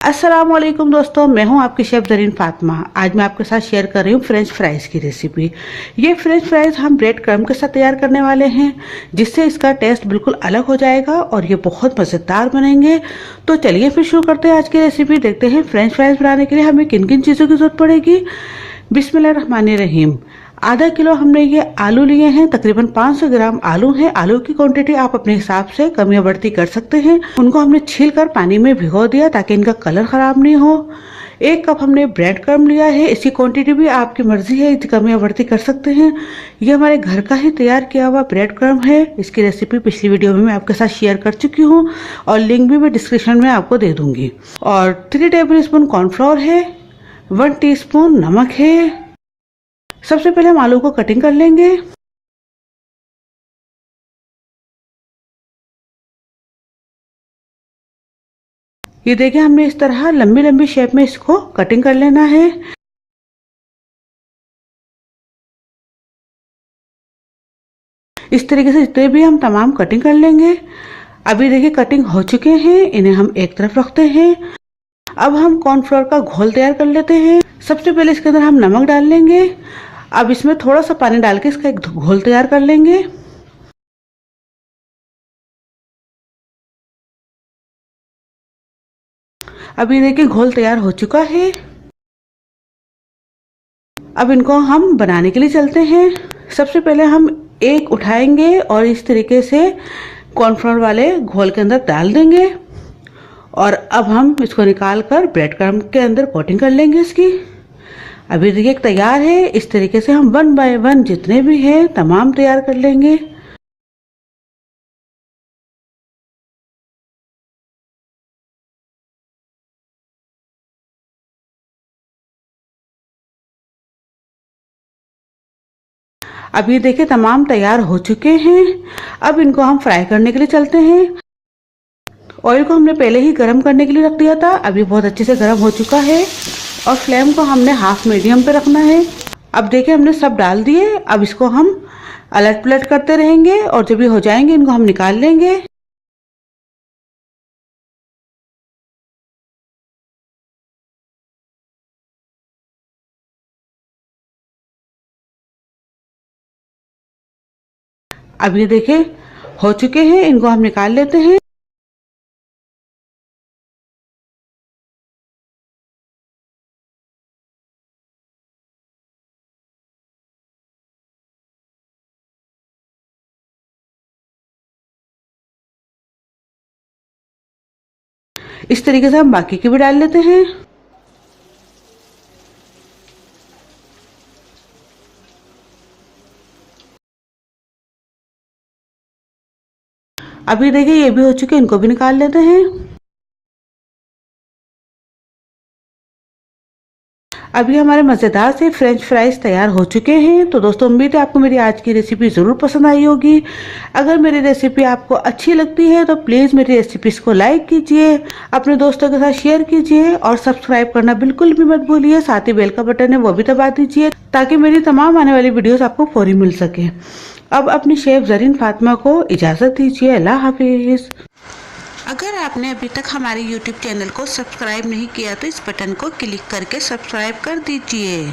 अस्सलाम वालेकुम दोस्तों, मैं हूं आपकी शेफ ज़रीन फातिमा। आज मैं आपके साथ शेयर कर रही हूं फ्रेंच फ्राइज़ की रेसिपी। ये फ्रेंच फ्राइज़ हम ब्रेड क्रम्ब के साथ तैयार करने वाले हैं, जिससे इसका टेस्ट बिल्कुल अलग हो जाएगा और ये बहुत मज़ेदार बनेंगे। तो चलिए फिर शुरू करते हैं आज की रेसिपी। देखते हैं फ्रेंच फ्राइज़ बनाने के लिए हमें किन किन चीज़ों की ज़रूरत पड़ेगी। बिस्मिल्लाहिर्रहमानिर्रहीम। आधा किलो हमने ये आलू लिए हैं, तकरीबन 500 ग्राम आलू हैं। आलू की क्वांटिटी आप अपने हिसाब से कम या बढ़ती कर सकते हैं। उनको हमने छील कर पानी में भिगो दिया ताकि इनका कलर खराब नहीं हो। 1 कप हमने ब्रेड क्रम्ब लिया है। इसकी क्वांटिटी भी आपकी मर्जी है, कम या बढ़ती कर सकते हैं। ये हमारे घर का ही तैयार किया हुआ ब्रेड क्रम्ब है। इसकी रेसिपी पिछली वीडियो में मैं आपके साथ शेयर कर चुकी हूँ और लिंक भी मैं डिस्क्रिप्शन में आपको दे दूंगी। और 3 टेबल स्पून कॉर्नफ्लोर है, 1 टीस्पून नमक है। सबसे पहले हम आलू को कटिंग कर लेंगे। ये देखिए, हमने इस तरह लंबी लंबी शेप में इसको कटिंग कर लेना है। इस तरीके से जितने भी हम तमाम कटिंग कर लेंगे। अभी देखिए कटिंग हो चुके हैं, इन्हें हम एक तरफ रखते हैं। अब हम कॉर्नफ्लोर का घोल तैयार कर लेते हैं। सबसे पहले इसके अंदर हम नमक डाल लेंगे। अब इसमें थोड़ा सा पानी डाल के इसका एक घोल तैयार कर लेंगे। अभी देखिए घोल तैयार हो चुका है। अब इनको हम बनाने के लिए चलते हैं। सबसे पहले हम एक उठाएंगे और इस तरीके से कॉर्नफ्लोर वाले घोल के अंदर डाल देंगे और अब हम इसको निकाल कर ब्रेड क्रम्ब के अंदर कोटिंग कर लेंगे इसकी। अभी देखिए तैयार है। इस तरीके से हम 1 बाय 1 जितने भी हैं तमाम तैयार कर लेंगे। अब ये देखिए तमाम तैयार हो चुके हैं। अब इनको हम फ्राई करने के लिए चलते हैं। ऑयल को हमने पहले ही गर्म करने के लिए रख दिया था। अभी बहुत अच्छे से गर्म हो चुका है और फ्लेम को हमने हाफ मीडियम पे रखना है। अब देखिए हमने सब डाल दिए। अब इसको हम अलट पलट करते रहेंगे और जब ये हो जाएंगे इनको हम निकाल लेंगे। अब ये देखिए हो चुके हैं, इनको हम निकाल लेते हैं। इस तरीके से हम बाकी के भी डाल लेते हैं। अभी देखिए ये भी हो चुके हैं, इनको भी निकाल लेते हैं। अभी हमारे मज़ेदार से फ्रेंच फ्राइज तैयार हो चुके हैं। तो दोस्तों उम्मीद है आपको मेरी आज की रेसिपी ज़रूर पसंद आई होगी। अगर मेरी रेसिपी आपको अच्छी लगती है तो प्लीज़ मेरी रेसिपीज़ को लाइक कीजिए, अपने दोस्तों के साथ शेयर कीजिए और सब्सक्राइब करना बिल्कुल भी मत भूलिए। साथ ही बेल का बटन है वो भी दबा दीजिए ताकि मेरी तमाम आने वाली वीडियोज़ आपको फौरी मिल सके। अब अपनी शेफ ज़रीन फातिमा को इजाज़त दीजिए। अल्लाह हाफिज़। अगर आपने अभी तक हमारे YouTube चैनल को सब्सक्राइब नहीं किया तो इस बटन को क्लिक करके सब्सक्राइब कर दीजिए।